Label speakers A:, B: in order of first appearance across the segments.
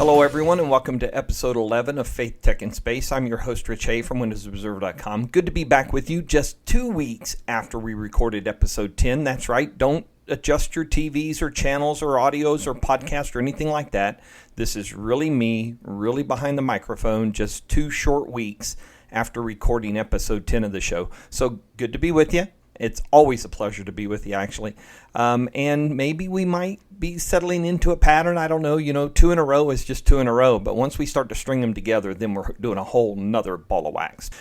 A: Hello, everyone, and welcome to episode 11 of Faith, Tech, and Space. I'm your host, Rich Hay from WindowsObserver.com. Good to be back with you just 2 weeks after we recorded episode 10. That's right. Don't adjust your TVs or channels or audios or podcasts or anything like that. This is really me, really behind the microphone, just 2 short weeks after recording episode 10 of the show. So good to be with you. It's always a pleasure to be with you, actually. And maybe we might be settling into a pattern. I don't know. 2 in a row is just 2 in a row. But once we start to string them together, then we're doing a whole nother ball of wax.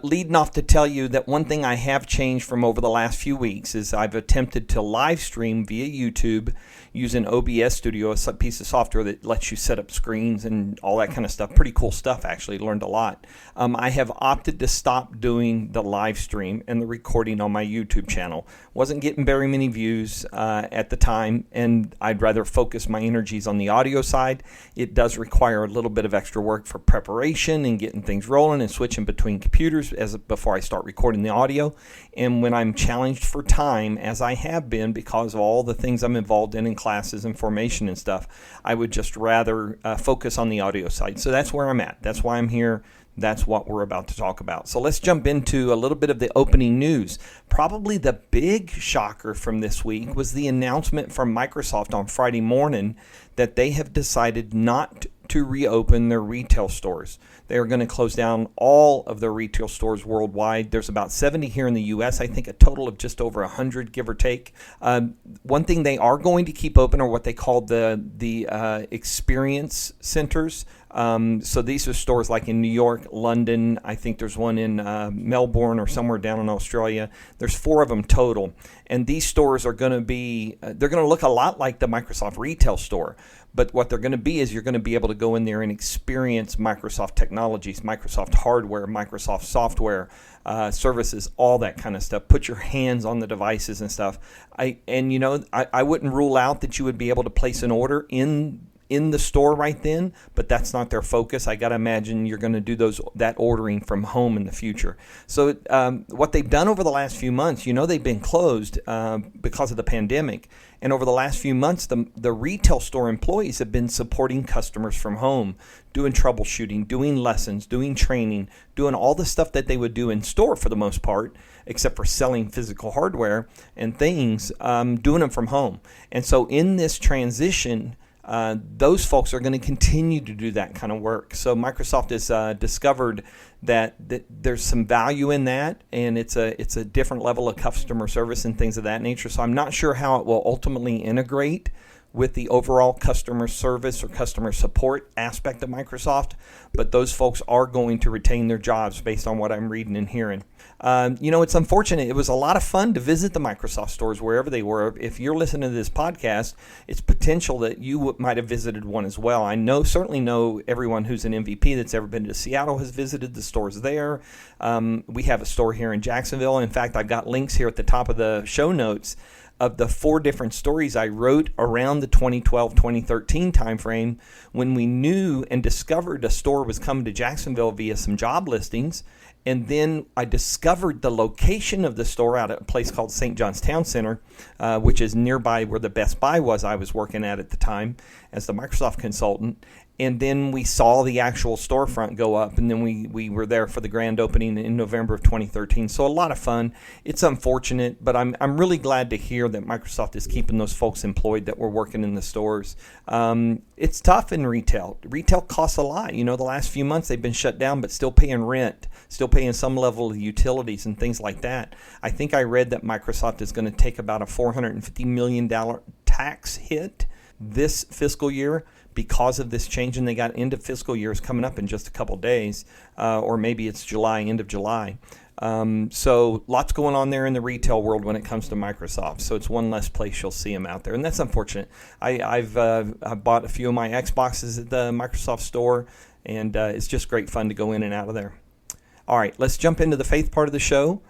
A: Leading off to tell you that one thing I have changed from over the last few weeks is I've attempted to live stream via YouTube using OBS Studio, a piece of software that lets you set up screens and all that kind of stuff. Pretty cool stuff, actually. Learned a lot. I have opted to stop doing the live stream and the recording on my YouTube channel. Wasn't getting very many views at the time, and I'd rather focus my energies on the audio side. It does require a little bit of extra work for preparation and getting things rolling and switching between computers before I start recording the audio. And when I'm challenged for time, as I have been because of all the things I'm involved in classes and formation and stuff, I would just rather focus on the audio side. So that's where I'm at. That's why I'm here. That's what we're about to talk about. So let's jump into a little bit of the opening news. Probably the big shocker from this week was the announcement from Microsoft on Friday morning that they have decided not to reopen their retail stores. They are going to close down all of their retail stores worldwide. There's about 70 here in the U.S., I think a total of just over 100, give or take. One thing they are going to keep open are what they call the experience centers. So these are stores like in New York, London. I think there's one in Melbourne or somewhere down in Australia. There's 4 of them total. And these stores are going to be, they're going to look a lot like the Microsoft retail store. But what they're going to be is you're going to be able to go in there and experience Microsoft technologies, Microsoft hardware, Microsoft software, services, all that kind of stuff. Put your hands on the devices and stuff. I wouldn't rule out that you would be able to place an order in the store right then, but that's not their focus. I got to imagine you're going to do that ordering from home in the future. So what they've done over the last few months, they've been closed because of the pandemic. And over the last few months, the retail store employees have been supporting customers from home, doing troubleshooting, doing lessons, doing training, doing all the stuff that they would do in store for the most part, except for selling physical hardware and things, doing them from home. And so in this transition, those folks are going to continue to do that kind of work. So Microsoft has discovered that there's some value in that, and it's a different level of customer service and things of that nature. So I'm not sure how it will ultimately integrate with the overall customer service or customer support aspect of Microsoft, but those folks are going to retain their jobs based on what I'm reading and hearing. It's unfortunate. It was a lot of fun to visit the Microsoft stores wherever they were. If you're listening to this podcast, it's potential that you might have visited one as well. I certainly know everyone who's an MVP that's ever been to Seattle has visited the stores there. We have a store here in Jacksonville. In fact, I've got links here at the top of the show notes of the 4 different stories I wrote around the 2012-2013 timeframe when we knew and discovered a store was coming to Jacksonville via some job listings. And then I discovered the location of the store out at a place called St. John's Town Center, which is nearby where the Best Buy was I was working at the time as the Microsoft consultant. And then we saw the actual storefront go up, and then we were there for the grand opening in November of 2013. So a lot of fun. It's unfortunate, but I'm really glad to hear that Microsoft is keeping those folks employed that were working in the stores. It's tough in retail. Retail costs a lot. The last few months they've been shut down, but still paying rent, still paying some level of utilities and things like that. I think I read that Microsoft is going to take about a $450 million tax hit this fiscal year because of this change, and they got end of fiscal years coming up in just a couple days, or maybe it's July, end of July. So lots going on there in the retail world when it comes to Microsoft. So it's one less place you'll see them out there, and that's unfortunate. I've bought a few of my Xboxes at the Microsoft store, and it's just great fun to go in and out of there. All right, let's jump into the faith part of the show.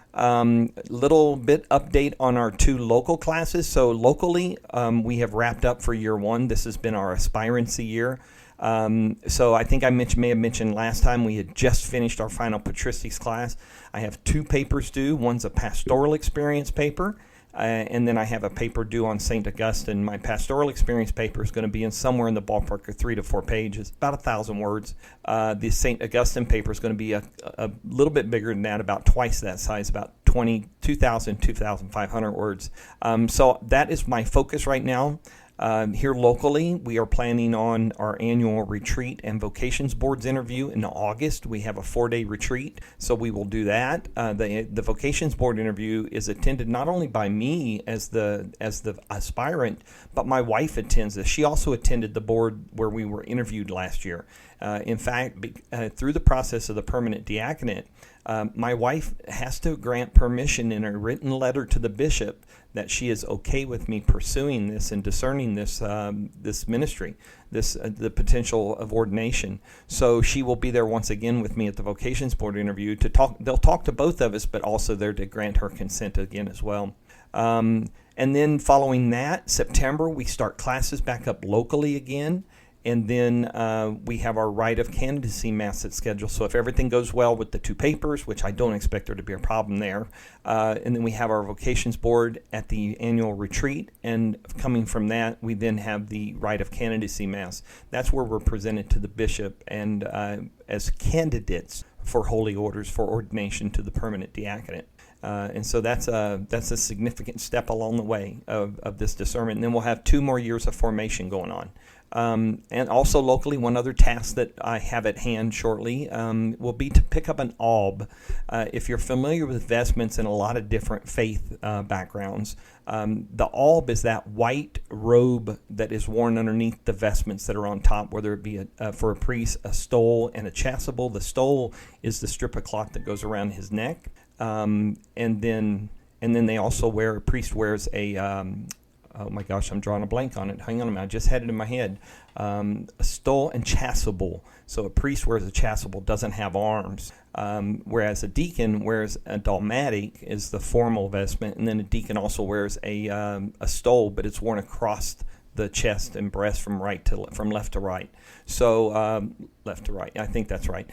A: Little bit update on our 2 local classes. So locally, we have wrapped up for year 1. This has been our aspirancy year. So I think I may have mentioned last time we had just finished our final patristics class. I have 2 papers due. One's a pastoral experience paper, And then I have a paper due on St. Augustine. My pastoral experience paper is going to be in somewhere in the ballpark of 3 to 4 pages, about 1,000 words. The St. Augustine paper is going to be a little bit bigger than that, about twice that size, about 2,500 words. So that is my focus right now. Here locally, we are planning on our annual retreat and vocations boards interview in August. We have a 4-day retreat, so we will do that. The vocations board interview is attended not only by me as the aspirant, but my wife attends this. She also attended the board where we were interviewed last year. In fact, through the process of the permanent diaconate, my wife has to grant permission in a written letter to the bishop that she is okay with me pursuing this and discerning this this ministry, the potential of ordination. So she will be there once again with me at the vocations board interview to talk. They'll talk to both of us, but also there to grant her consent again as well. And then following that, September, we start classes back up locally again. And then we have our Rite of Candidacy Mass that's scheduled. So if everything goes well with the 2 papers, which I don't expect there to be a problem there, and then we have our vocations board at the annual retreat. And coming from that, we then have the Rite of Candidacy Mass. That's where we're presented to the bishop and as candidates for holy orders for ordination to the permanent diaconate. And so that's a significant step along the way of this discernment. And then we'll have 2 more years of formation going on. And also locally, one other task that I have at hand shortly will be to pick up an alb. If you're familiar with vestments in a lot of different faith backgrounds, the alb is that white robe that is worn underneath the vestments that are on top, whether it be for a priest, a stole and a chasuble. The stole is the strip of cloth that goes around his neck. And then they also a priest wears a, oh my gosh, I'm drawing a blank on it. Hang on a minute, I just had it in my head. A stole and chasuble. So a priest wears a chasuble, doesn't have arms. Whereas a deacon wears a dalmatic, is the formal vestment, and then a deacon also wears a stole, but it's worn across the chest and breast from left to right. So left to right, I think that's right.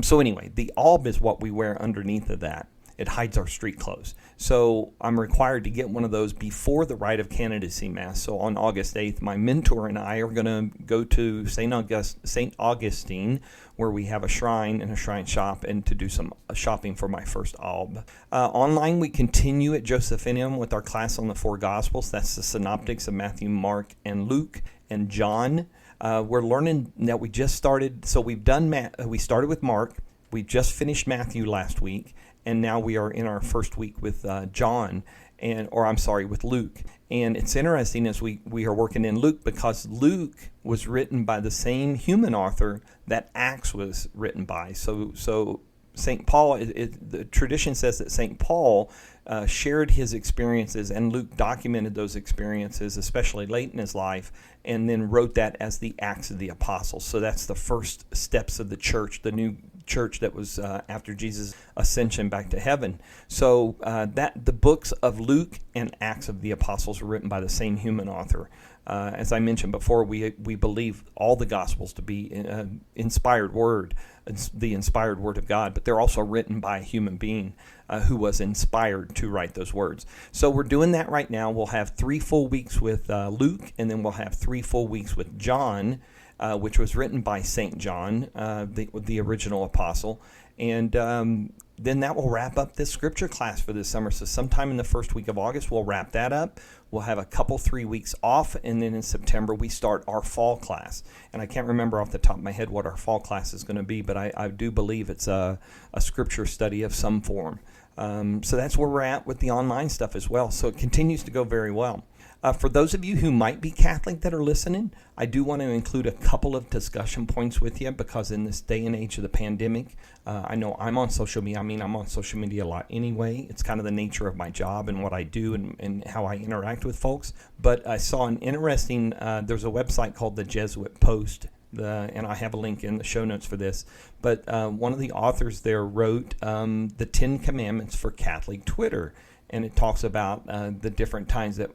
A: So anyway, the alb is what we wear underneath of that. It hides our street clothes. So I'm required to get one of those before the Rite of Candidacy Mass. So on August 8th, my mentor and I are going to go to St. Augustine, where we have a shrine and a shrine shop, and to do some shopping for my first alb. Online, we continue at Josephinium with our class on the 4 Gospels. That's the Synoptics of Matthew, Mark, and Luke, and John. We're learning that we just started. So we started with Mark. We just finished Matthew last week. And now we are in our first week with with Luke. And it's interesting as we are working in Luke, because Luke was written by the same human author that Acts was written by. So St. Paul, the tradition says that St. Paul shared his experiences, and Luke documented those experiences, especially late in his life, and then wrote that as the Acts of the Apostles. So that's the first steps of the church, the new church that was after Jesus' ascension back to heaven. So that the books of Luke and Acts of the Apostles were written by the same human author. As I mentioned before, we believe all the Gospels to be inspired word, the inspired word of God, but they're also written by a human being who was inspired to write those words. So we're doing that right now. We'll have 3 full weeks with Luke, and then we'll have 3 full weeks with John, which was written by St. John, the original apostle. And then that will wrap up this scripture class for this summer. So sometime in the first week of August, we'll wrap that up. We'll have a couple, 3 weeks off, and then in September, we start our fall class. And I can't remember off the top of my head what our fall class is going to be, but I do believe it's a scripture study of some form. So that's where we're at with the online stuff as well. So it continues to go very well. For those of you who might be Catholic that are listening, I do want to include a couple of discussion points with you, because in this day and age of the pandemic, I know I'm on social media. I'm on social media a lot anyway. It's kind of the nature of my job and what I do and how I interact with folks. But I saw an interesting, there's a website called the Jesuit Post, and I have a link in the show notes for this. But one of the authors there wrote the 10 Commandments for Catholic Twitter. And it talks about the different times that,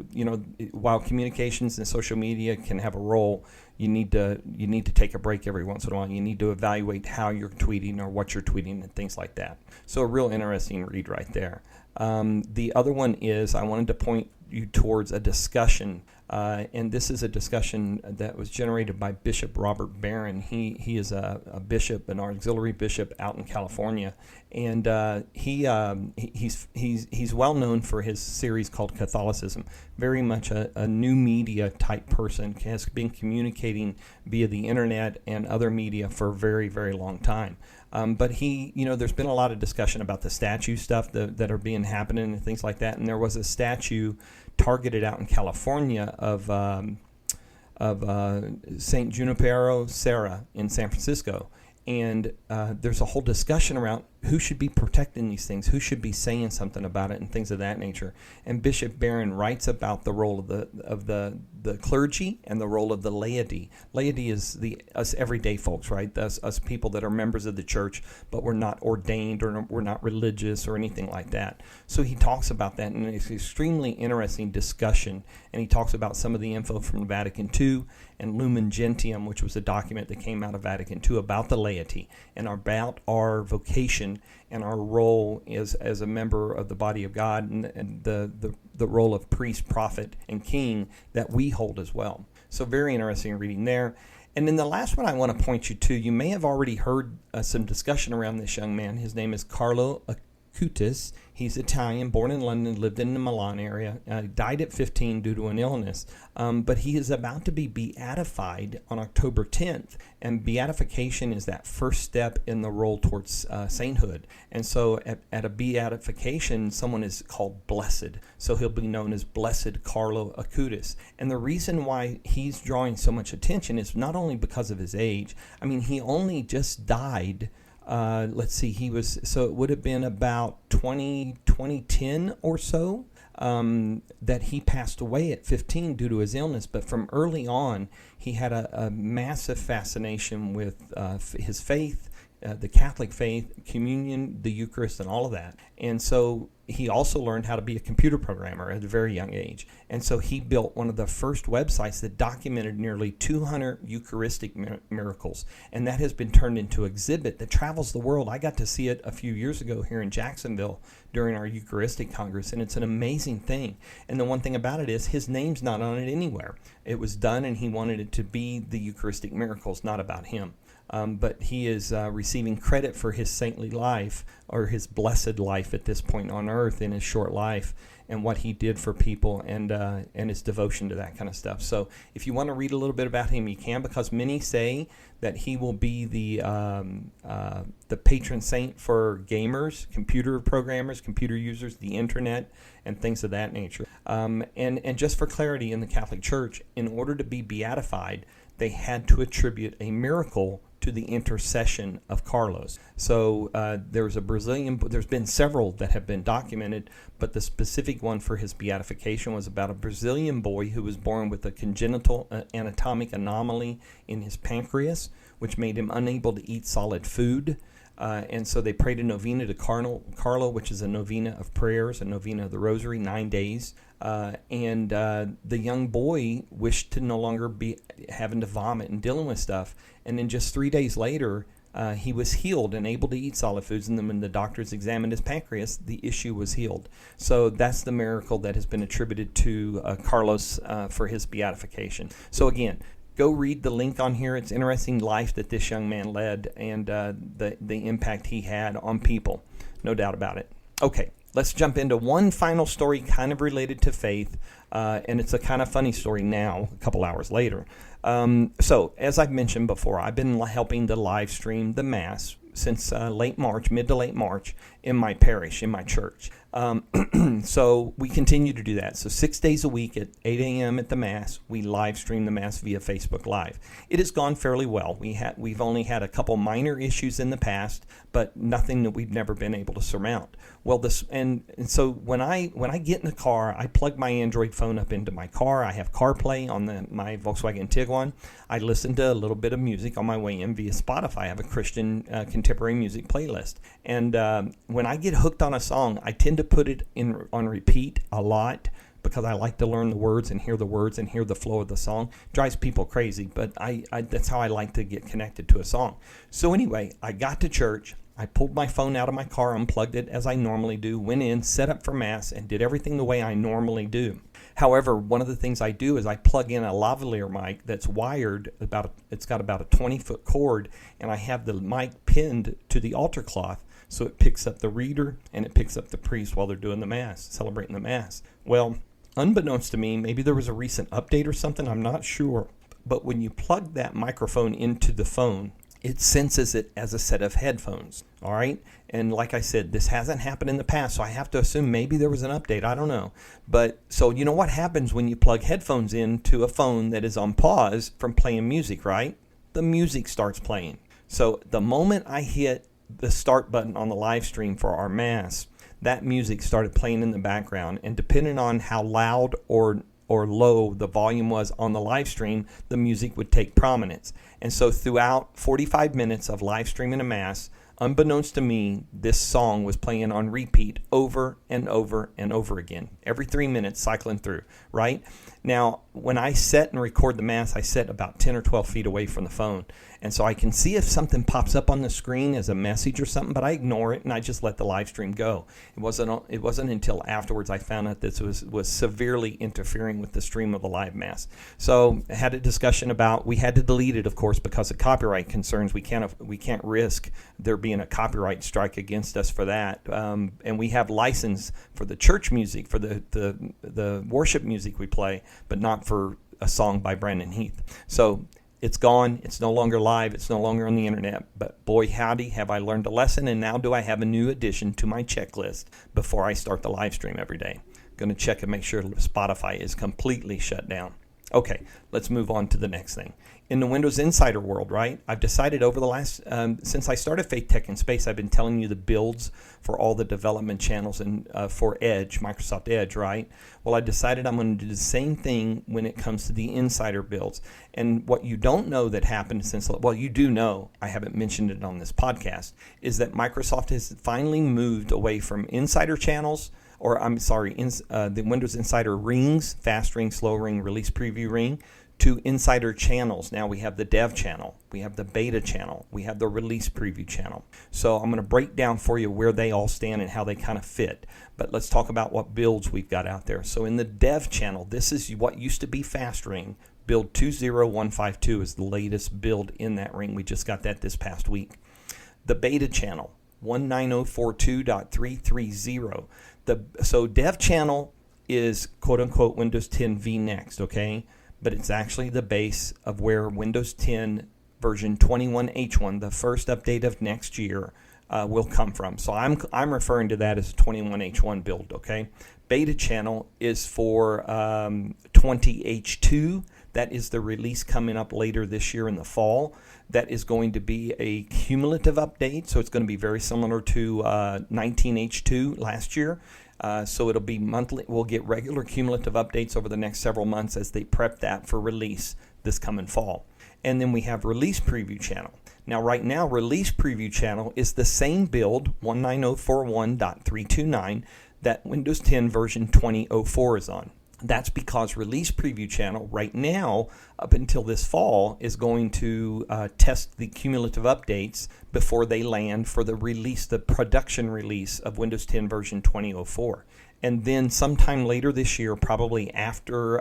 A: while communications and social media can have a role, you need to take a break every once in a while. You need to evaluate how you're tweeting or what you're tweeting and things like that. So a real interesting read right there. The other one is I wanted to point you towards a discussion, and this is a discussion that was generated by Bishop Robert Barron. He is a bishop, an auxiliary bishop out in California, and he's well known for his series called Catholicism. Very much a new media type person, has been communicating via the internet and other media for a very, very long time. But there's been a lot of discussion about the statue stuff that are being happening and things like that. And there was a statue targeted out in California of Saint Junipero Serra in San Francisco. And there's a whole discussion around who should be protecting these things, who should be saying something about it, and things of that nature. And Bishop Barron writes about the role of the clergy and the role of the laity. Laity is us everyday folks, right? Us people that are members of the church, but we're not ordained or we're not religious or anything like that. So he talks about that, and it's an extremely interesting discussion. And he talks about some of the info from Vatican II and Lumen Gentium, which was a document that came out of Vatican II about the laity and about our vocation and our role as a member of the body of God, and the role of priest, prophet, and king that we hold as well. So very interesting reading there. And then the last one I want to point you to, you may have already heard some discussion around this young man. His name is Carlo Acutis. He's Italian, born in London, lived in the Milan area, died at 15 due to an illness. But he is about to be beatified on October 10th. And beatification is that first step in the roll towards sainthood. And so at a beatification, someone is called blessed. So he'll be known as Blessed Carlo Acutis. And the reason why he's drawing so much attention is not only because of his age. I mean, he only just died. It would have been about 2010 or so that he passed away at 15 due to his illness. But from early on, he had a massive fascination with his faith, the Catholic faith, communion, the Eucharist, and all of that. And so he also learned how to be a computer programmer at a very young age. And so he built one of the first websites that documented nearly 200 Eucharistic miracles. And that has been turned into an exhibit that travels the world. I got to see it a few years ago here in Jacksonville during our Eucharistic Congress, and it's an amazing thing. And the one thing about it is his name's not on it anywhere. It was done, and he wanted it to be the Eucharistic miracles, not about him. But he is receiving credit for his saintly life, or his blessed life at this point on earth in his short life, and what he did for people, and his devotion to that kind of stuff. So if you want to read a little bit about him, you can, because many say that he will be the patron saint for gamers, computer programmers, computer users, the internet, and things of that nature. And just for clarity, in the Catholic Church, in order to be beatified, they had to attribute a miracle to the intercession of Carlos. So there's been several that have been documented, but the specific one for his beatification was about a Brazilian boy who was born with a congenital anatomic anomaly in his pancreas, which made him unable to eat solid food. And so they prayed a novena to Carlo, which is a novena of prayers, a novena of the rosary, 9 days. And the young boy wished to no longer be having to vomit and dealing with stuff. And then just 3 days later, he was healed and able to eat solid foods. And then when the doctors examined his pancreas, the issue was healed. So that's the miracle that has been attributed to Carlos for his beatification. So again, go read the link on here. It's interesting life that this young man led, and the impact he had on people. No doubt about it. Okay, let's jump into one final story kind of related to faith, and it's a kind of funny story now, a couple hours later. So, as I've mentioned before, I've been helping to live stream the Mass since mid to late March in my parish, in my church. So we continue to do that. So 6 days a week at 8 a.m. at the Mass, we live stream the Mass via Facebook Live. It has gone fairly well. We've only had a couple minor issues in the past, but nothing that we've never been able to surmount. Well, so when I get in the car, I plug my Android phone up into my car. I have CarPlay on my Volkswagen Tiguan. I listen to a little bit of music on my way in via Spotify. I have a Christian contemporary music playlist. And when I get hooked on a song, I tend to put it on repeat a lot, because I like to learn the words and hear the flow of the song. It drives people crazy, but I that's how I like to get connected to a song. So anyway, I got to church. I pulled my phone out of my car, unplugged it as I normally do, went in, set up for Mass, and did everything the way I normally do. However, one of the things I do is I plug in a lavalier mic that's wired, it's got about a 20-foot cord, and I have the mic pinned to the altar cloth so it picks up the reader and it picks up the priest while they're doing the Mass, celebrating the Mass. Well, unbeknownst to me, maybe there was a recent update or something, I'm not sure, but when you plug that microphone into the phone, it senses it as a set of headphones, all right? And like I said, this hasn't happened in the past, so I have to assume maybe there was an update. I don't know. But so you know what happens when you plug headphones into a phone that is on pause from playing music, right? The music starts playing. So the moment I hit the start button on the live stream for our Mass, that music started playing in the background. And depending on how loud or low the volume was on the live stream, the music would take prominence. And so throughout 45 minutes of live streaming a Mass, unbeknownst to me, this song was playing on repeat over and over and over again, every 3 minutes cycling through, right? Now, when I set and record the Mass, I set about 10 or 12 feet away from the phone. And so I can see if something pops up on the screen as a message or something, but I ignore it and I just let the live stream go. It wasn't until afterwards I found out this was severely interfering with the stream of the live Mass. So I had a discussion about, we had to delete it, of course, because of copyright concerns. We can't risk there being a copyright strike against us for that. And we have license for the church music, for the worship music we play, but not for a song by Brandon Heath. So it's gone. It's no longer live. It's no longer on the internet. But boy, howdy, have I learned a lesson, and now do I have a new addition to my checklist before I start the live stream every day. Going to check and make sure Spotify is completely shut down. Okay, let's move on to the next thing. In the Windows Insider world, right, I've decided over the last, since I started Faith Tech in Space, I've been telling you the builds for all the development channels and for Edge, Microsoft Edge, right? Well, I decided I'm going to do the same thing when it comes to the Insider builds. And what you don't know that happened since, well, you do know, I haven't mentioned it on this podcast, is that Microsoft has finally moved away from Insider channels, the Windows Insider rings, fast ring, slow ring, release preview ring, to Insider channels. Now we have the dev channel, we have the beta channel, we have the release preview channel. So I'm going to break down for you where they all stand and how they kind of fit. But let's talk about what builds we've got out there. So in the dev channel, this is what used to be fast ring. Build 20152 is the latest build in that ring. We just got that this past week. The beta channel, 19042.330. So dev channel is quote-unquote Windows 10 vNext, okay? But it's actually the base of where Windows 10 version 21H1, the first update of next year, will come from. So I'm referring to that as a 21H1 build, okay? Beta channel is for 20H2. That is the release coming up later this year in the fall. That is going to be a cumulative update, so it's going to be very similar to 19H2 last year. So it'll be monthly. We'll get regular cumulative updates over the next several months as they prep that for release this coming fall. And then we have release preview channel. Now right now, release preview channel is the same build, 19041.329, that Windows 10 version 2004 is on. That's because release preview channel right now, up until this fall, is going to test the cumulative updates before they land for the release, the production release of Windows 10 version 2004. And then sometime later this year, probably after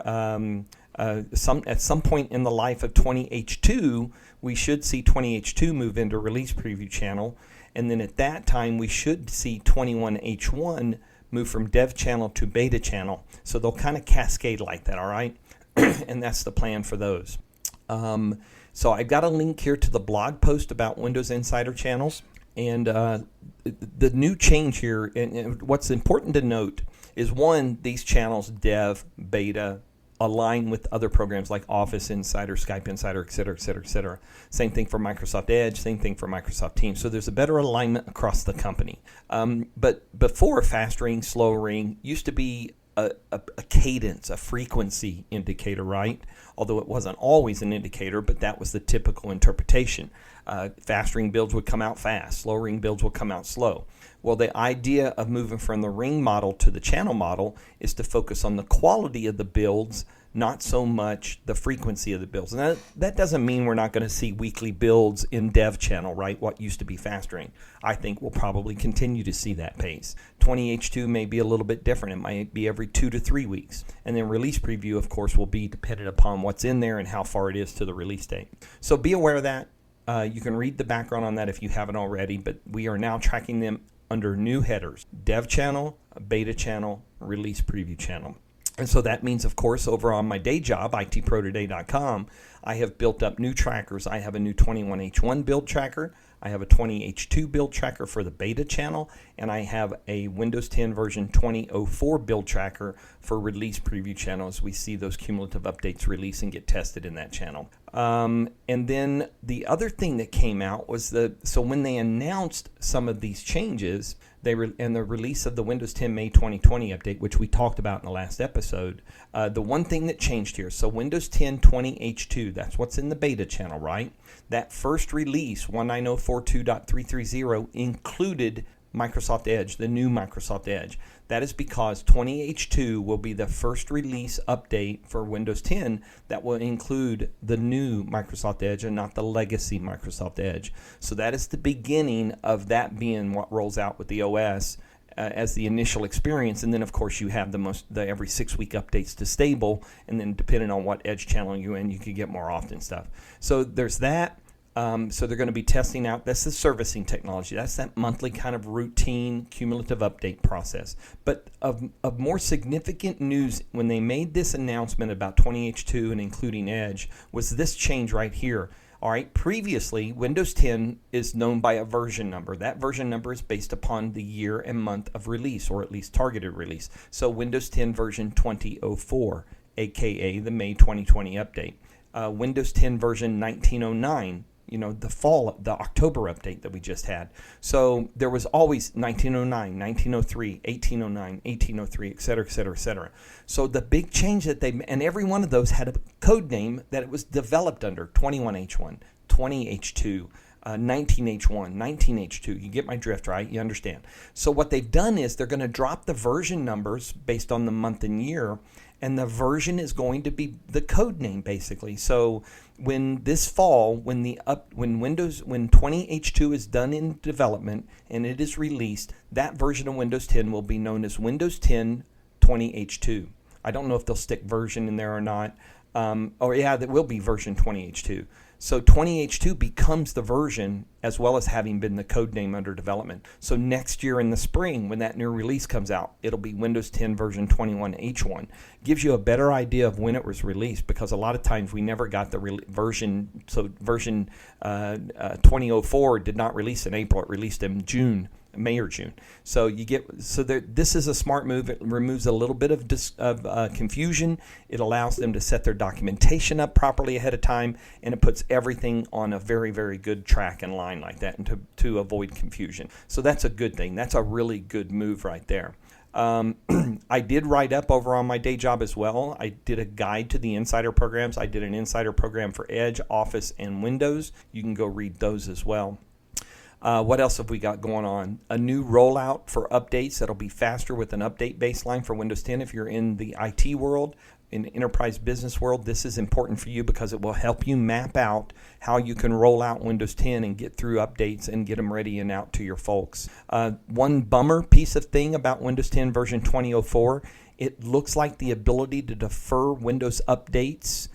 A: at some point in the life of 20H2, we should see 20H2 move into release preview channel. And then at that time, we should see 21H1 move from dev channel to beta channel. So they'll kind of cascade like that, all right? And that's the plan for those. So I've got a link here to the blog post about Windows Insider channels. And the new change here, and what's important to note is, one, these channels, dev, beta, align with other programs like Office Insider, Skype Insider, et cetera, et cetera, et cetera. Same thing for Microsoft Edge, same thing for Microsoft Teams. So there's a better alignment across the company. But before, fast ring, slow ring used to be a cadence, a frequency indicator, right? Although it wasn't always an indicator, but that was the typical interpretation. Fast ring builds would come out fast, slow ring builds will come out slow. Well, the idea of moving from the ring model to the channel model is to focus on the quality of the builds, not so much the frequency of the builds. And that doesn't mean we're not going to see weekly builds in Dev Channel, right? What used to be Fastering. I think we'll probably continue to see that pace. 20H2 may be a little bit different. It might be every 2 to 3 weeks. And then release preview, of course, will be dependent upon what's in there and how far it is to the release date. So be aware of that. You can read the background on that if you haven't already, but we are now tracking them under new headers: Dev Channel, Beta Channel, Release Preview Channel. And so that means, of course, over on my day job, itprotoday.com, I have built up new trackers. I have a new 21H1 build tracker. I have a 20H2 build tracker for the beta channel, and I have a Windows 10 version 2004 build tracker for release preview channels. We see those cumulative updates release and get tested in that channel. And then the other thing that came out was so when they announced some of these changes, and the release of the Windows 10 May 2020 update, which we talked about in the last episode, the one thing that changed here, so Windows 10 20H2, that's what's in the beta channel, right? That first release, 19042.330, included Microsoft Edge, the new Microsoft Edge. That is because 20H2 will be the first release update for Windows 10 that will include the new Microsoft Edge and not the legacy Microsoft Edge. So that is the beginning of that being what rolls out with the OS as the initial experience. And then, of course, you have the every 6-week updates to stable, and then depending on what Edge channel you're in, you can get more often stuff. So there's that. So they're going to be testing out, that's the servicing technology. That's that monthly kind of routine cumulative update process. But of more significant news when they made this announcement about 20H2 and including Edge was this change right here. All right, previously, Windows 10 is known by a version number. That version number is based upon the year and month of release, or at least targeted release. So Windows 10 version 2004, aka the May 2020 update. Windows 10 version 1909, the October update that we just had. So there was always 1909, 1903, 1809, 1803, et cetera, et cetera, et cetera. So the big change that and every one of those had a code name that it was developed under: 21H1, 20H2, 19H1, 19H2. You get my drift, right? You understand. So what they've done is they're going to drop the version numbers based on the month and year, and the version is going to be the code name, basically. So when this fall, when 20H2 is done in development and it is released, that version of Windows 10 will be known as Windows 10 20H2. I don't know if they'll stick version in there or not. There will be version 20H2. So 20H2 becomes the version, as well as having been the code name under development. So next year in the spring, when that new release comes out, it'll be Windows 10 version 21H1. Gives you a better idea of when it was released, because a lot of times we never got the version. So version 2004 did not release in April; it released in May or June. So this is a smart move. It removes a little bit of confusion. It allows them to set their documentation up properly ahead of time, and it puts everything on a very, very good track and line like that, and to avoid confusion. So that's a good thing. That's a really good move right there. I did write up over on my day job as well. I did a guide to the insider programs. I did an insider program for Edge, Office, and Windows. You can go read those as well. What else have we got going on? A new rollout for updates that'll be faster with an update baseline for Windows 10. If you're in the IT world, in the enterprise business world, this is important for you because it will help you map out how you can roll out Windows 10 and get through updates and get them ready and out to your folks. One bummer piece of thing about Windows 10 version 2004, it looks like the ability to defer Windows updates.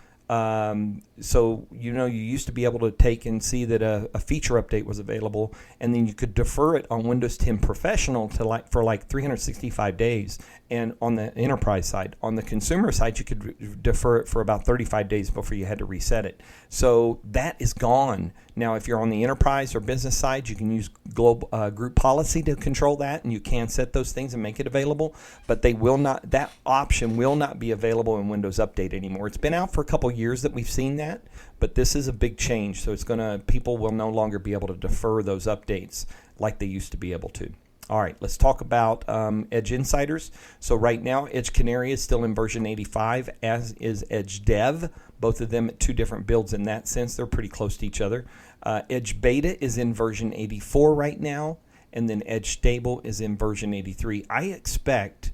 A: So, you used to be able to take and see that a feature update was available, and then you could defer it on Windows 10 Professional for 365 days, and on the enterprise side. On the consumer side, you could defer it for about 35 days before you had to reset it. So that is gone. Now, if you're on the enterprise or business side, you can use group policy to control that, and you can set those things and make it available, but that option will not be available in Windows Update anymore. It's been out for a couple years that we've seen that, but this is a big change. So people will no longer be able to defer those updates like they used to be able to. All right, let's talk about Edge Insiders. So right now, Edge Canary is still in version 85, as is Edge Dev. Both of them at 2 different builds in that sense. They're pretty close to each other. Edge Beta is in version 84 right now, and then Edge Stable is in version 83. I expect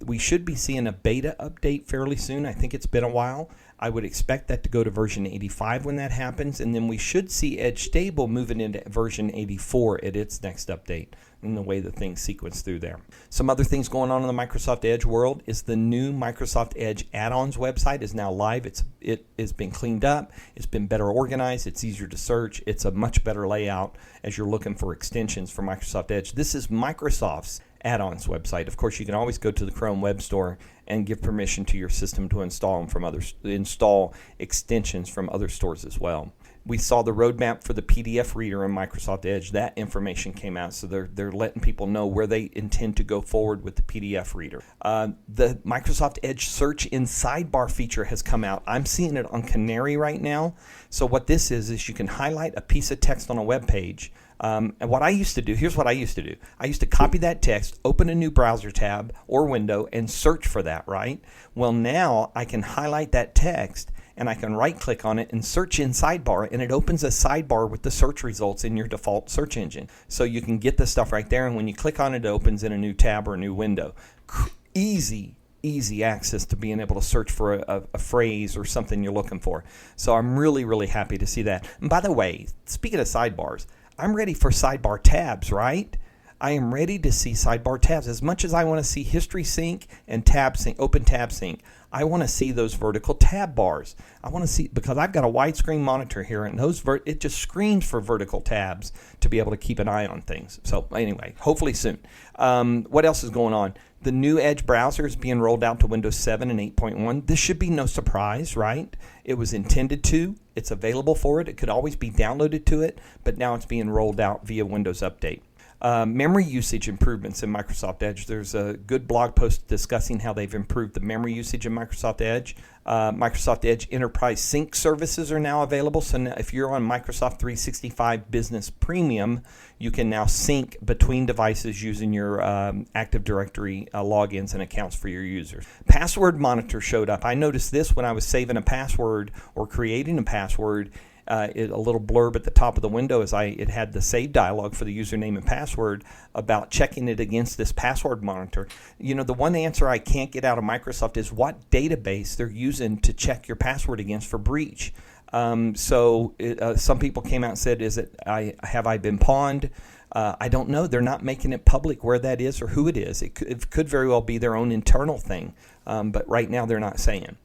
A: We should be seeing a beta update fairly soon. I think it's been a while. I would expect that to go to version 85 when that happens, and then we should see Edge Stable moving into version 84 at its next update, in the way that things sequence through there. Some other things going on in the Microsoft Edge world is the new Microsoft Edge add-ons website is now live. It has been cleaned up. It's been better organized. It's easier to search. It's a much better layout as you're looking for extensions for Microsoft Edge. This is Microsoft's add-ons website. Of course, you can always go to the Chrome Web Store and give permission to your system to install them from install extensions from other stores as well. We saw the roadmap for the PDF reader in Microsoft Edge. That information came out, so they're letting people know where they intend to go forward with the PDF reader. The Microsoft Edge search in sidebar feature has come out. I'm seeing it on Canary right now. So what this is you can highlight a piece of text on a web page. And what I used to do, here's what I used to do. I used to copy that text, open a new browser tab or window, and search for that, right? Well, now I can highlight that text, and I can right-click on it and search in sidebar, and it opens a sidebar with the search results in your default search engine. So you can get the stuff right there, and when you click on it, it opens in a new tab or a new window. Easy access to being able to search for a phrase or something you're looking for. So I'm really, really happy to see that. And by the way, speaking of sidebars, I'm ready for sidebar tabs, right? I am ready to see sidebar tabs. As much as I want to see history sync and tab sync, open tab sync, I want to see those vertical tab bars. I want to see, because I've got a widescreen monitor here, and it just screams for vertical tabs to be able to keep an eye on things. So anyway, hopefully soon. What else is going on? The new Edge browser is being rolled out to Windows 7 and 8.1. This should be no surprise, right? It was intended to. It's available for it. It could always be downloaded to it, but now it's being rolled out via Windows Update. Memory usage improvements in Microsoft Edge. There's a good blog post discussing how they've improved the memory usage in Microsoft Edge. Microsoft Edge Enterprise Sync services are now available. So now if you're on Microsoft 365 Business Premium, you can now sync between devices using your Active Directory logins and accounts for your users. Password Monitor showed up. I noticed this when I was saving a password or creating a password. A little blurb at the top of the window it had the save dialog for the username and password about checking it against this password monitor. You know, the one answer I can't get out of Microsoft is what database they're using to check your password against for breach. Some people came out and said, have I been pawned? I don't know. They're not making it public where that is or who it is. It could very well be their own internal thing, but right now they're not saying.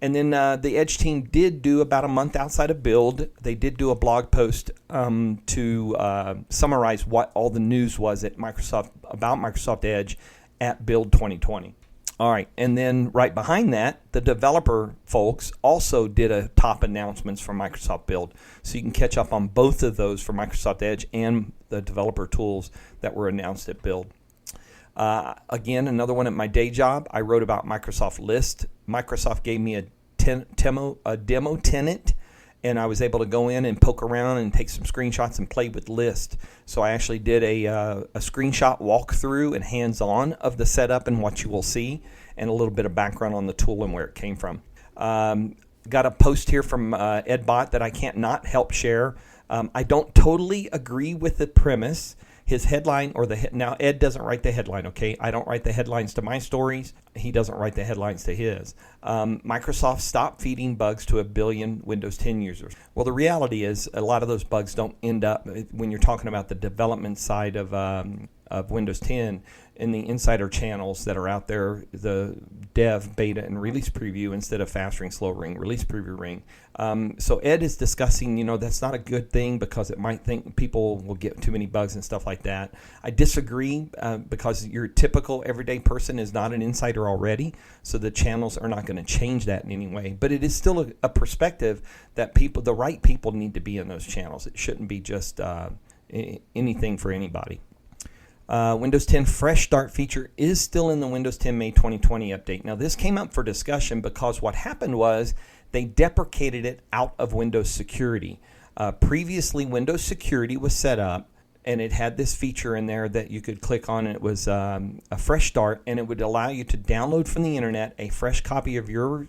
A: And then the Edge team did do, about a month outside of Build, they did do a blog post to summarize what all the news was at Microsoft about Microsoft Edge at Build 2020. All right, and then right behind that, the developer folks also did a top announcements for Microsoft Build. So you can catch up on both of those for Microsoft Edge and the developer tools that were announced at Build. Again, another one at my day job, I wrote about Microsoft List. Microsoft gave me a demo tenant, and I was able to go in and poke around and take some screenshots and play with List. So I actually did a screenshot walkthrough and hands-on of the setup and what you will see, and a little bit of background on the tool and where it came from. Got a post here from EdBot that I can't not help share. I don't totally agree with the premise. His headline now Ed doesn't write the headline, okay? I don't write the headlines to my stories. He doesn't write the headlines to his. Microsoft stopped feeding bugs to 1 billion Windows 10 users. Well, the reality is a lot of those bugs don't end up, when you're talking about the development side of Windows 10, in the insider channels that are out there, the dev, beta, and release preview instead of fast ring, slow ring, release preview ring. So Ed is discussing, that's not a good thing because it might think people will get too many bugs and stuff like that. I disagree because your typical everyday person is not an insider already, so the channels are not going to change that in any way. But it is still a perspective that the right people need to be in those channels. It shouldn't be just anything for anybody. Windows 10 Fresh Start feature is still in the Windows 10 May 2020 update. Now, this came up for discussion because what happened was they deprecated it out of Windows Security. Previously, Windows Security was set up, and it had this feature in there that you could click on. And it was a Fresh Start, and it would allow you to download from the internet a fresh copy of your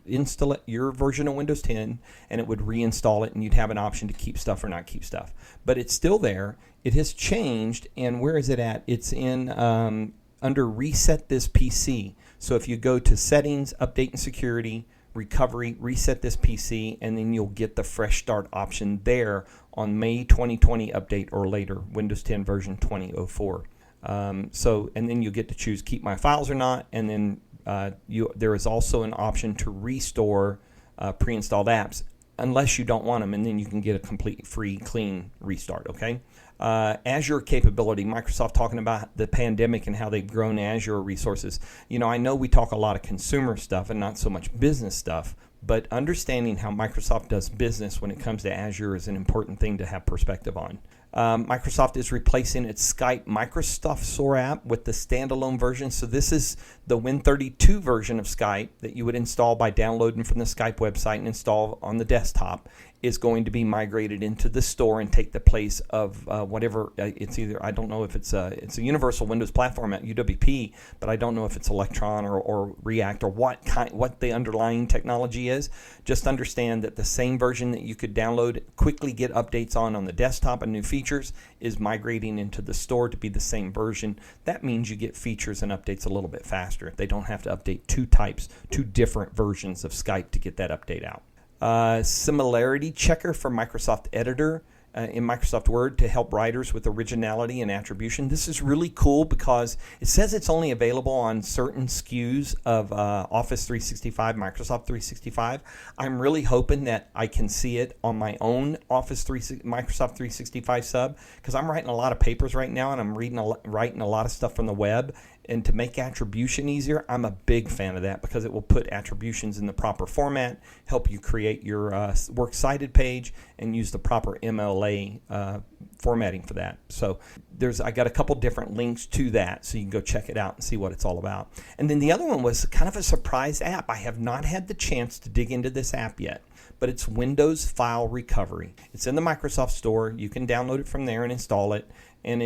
A: version of Windows 10, and it would reinstall it, and you'd have an option to keep stuff or not keep stuff. But it's still there. It has changed, and where is it at? It's in under Reset This PC. So if you go to Settings, Update and Security, Recovery, Reset This PC, and then you'll get the Fresh Start option there on May 2020 update or later, Windows 10 version 2004. And then you get to choose Keep My Files or not, and then there is also an option to restore pre-installed apps unless you don't want them, and then you can get a complete free clean restart. Okay. Azure capability, Microsoft talking about the pandemic and how they've grown Azure resources. I know we talk a lot of consumer stuff and not so much business stuff, but understanding how Microsoft does business when it comes to Azure is an important thing to have perspective on. Microsoft is replacing its Skype Microsoft Store app with the standalone version. So this is the Win32 version of Skype that you would install by downloading from the Skype website and install on the desktop, is going to be migrated into the store and take the place of whatever it's either. I don't know if it's a Universal Windows Platform at UWP, but I don't know if it's Electron or React or what the underlying technology is. Just understand that the same version that you could download, quickly get updates on the desktop and new features, is migrating into the store to be the same version. That means you get features and updates a little bit faster. They don't have to update two different versions of Skype to get that update out. Similarity checker for Microsoft Editor in Microsoft Word to help writers with originality and attribution. This is really cool because it says it's only available on certain SKUs of Office 365, Microsoft 365. I'm really hoping that I can see it on my own Microsoft 365 sub, because I'm writing a lot of papers right now and I'm writing a lot of stuff from the web. And to make attribution easier, I'm a big fan of that because it will put attributions in the proper format, help you create your works cited page, and use the proper MLA formatting for that. So I got a couple different links to that, so you can go check it out and see what it's all about. And then the other one was kind of a surprise app. I have not had the chance to dig into this app yet, but it's Windows File Recovery. It's in the Microsoft Store. You can download it from there and install it, and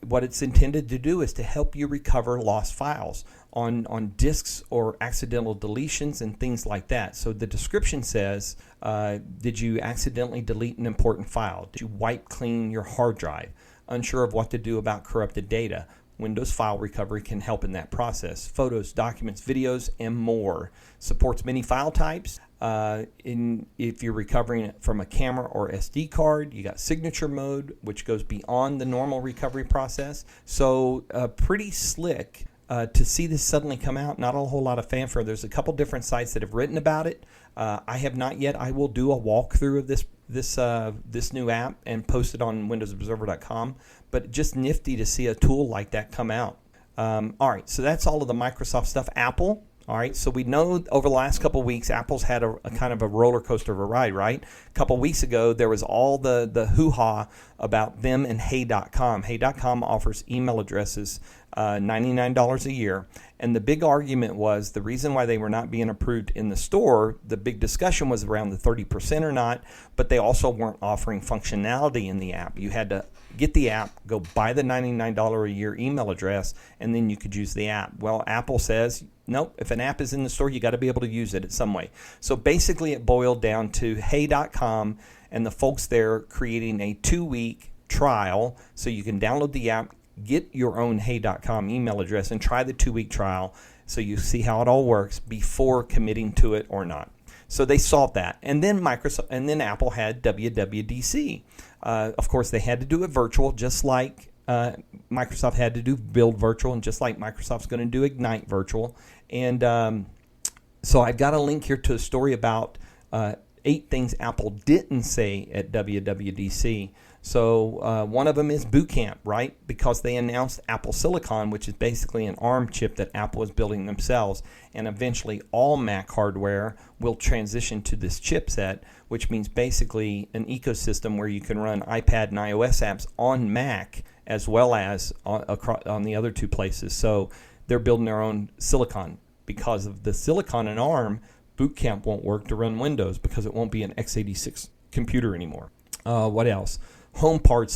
A: what it's intended to do is to help you recover lost files on disks or accidental deletions and things like that. So the description says, did you accidentally delete an important file? Did you wipe clean your hard drive? Unsure of what to do about corrupted data? Windows File Recovery can help in that process. Photos, documents, videos, and more. Supports many file types. If you're recovering it from a camera or SD card, you got signature mode, which goes beyond the normal recovery process. So pretty slick to see this suddenly come out. Not a whole lot of fanfare. There's a couple different sites that have written about it. I have not yet. I will do a walkthrough of this new app and post it on WindowsObserver.com. But just nifty to see a tool like that come out. All right, so that's all of the Microsoft stuff. Apple. All right, so we know over the last couple of weeks, Apple's had a kind of a roller coaster of a ride, right? A couple of weeks ago, there was all the hoo-ha about them and Hey.com. Hey.com offers email addresses, $99 a year. And the big argument was the reason why they were not being approved in the store, the big discussion was around the 30% or not, but they also weren't offering functionality in the app. You had to get the app, go buy the $99 a year email address, and then you could use the app. Well, Apple says, nope, if an app is in the store, you got to be able to use it in some way. So basically it boiled down to Hey.com and the folks there creating a 2-week trial so you can download the app, get your own Hey.com email address, and try the 2-week trial so you see how it all works before committing to it or not. So they solved that. And then Apple had WWDC. Of course, they had to do it virtual, just like Microsoft had to do Build Virtual, and just like Microsoft's going to do Ignite Virtual. And so I've got a link here to a story about 8 things Apple didn't say at WWDC. So one of them is Boot Camp, right? Because they announced Apple Silicon, which is basically an ARM chip that Apple is building themselves. And eventually all Mac hardware will transition to this chipset, which means basically an ecosystem where you can run iPad and iOS apps on Mac as well as on the other 2 places. So they're building their own Silicon. Because of the Silicon and ARM, Boot Camp won't work to run Windows because it won't be an x86 computer anymore. What else? HomePod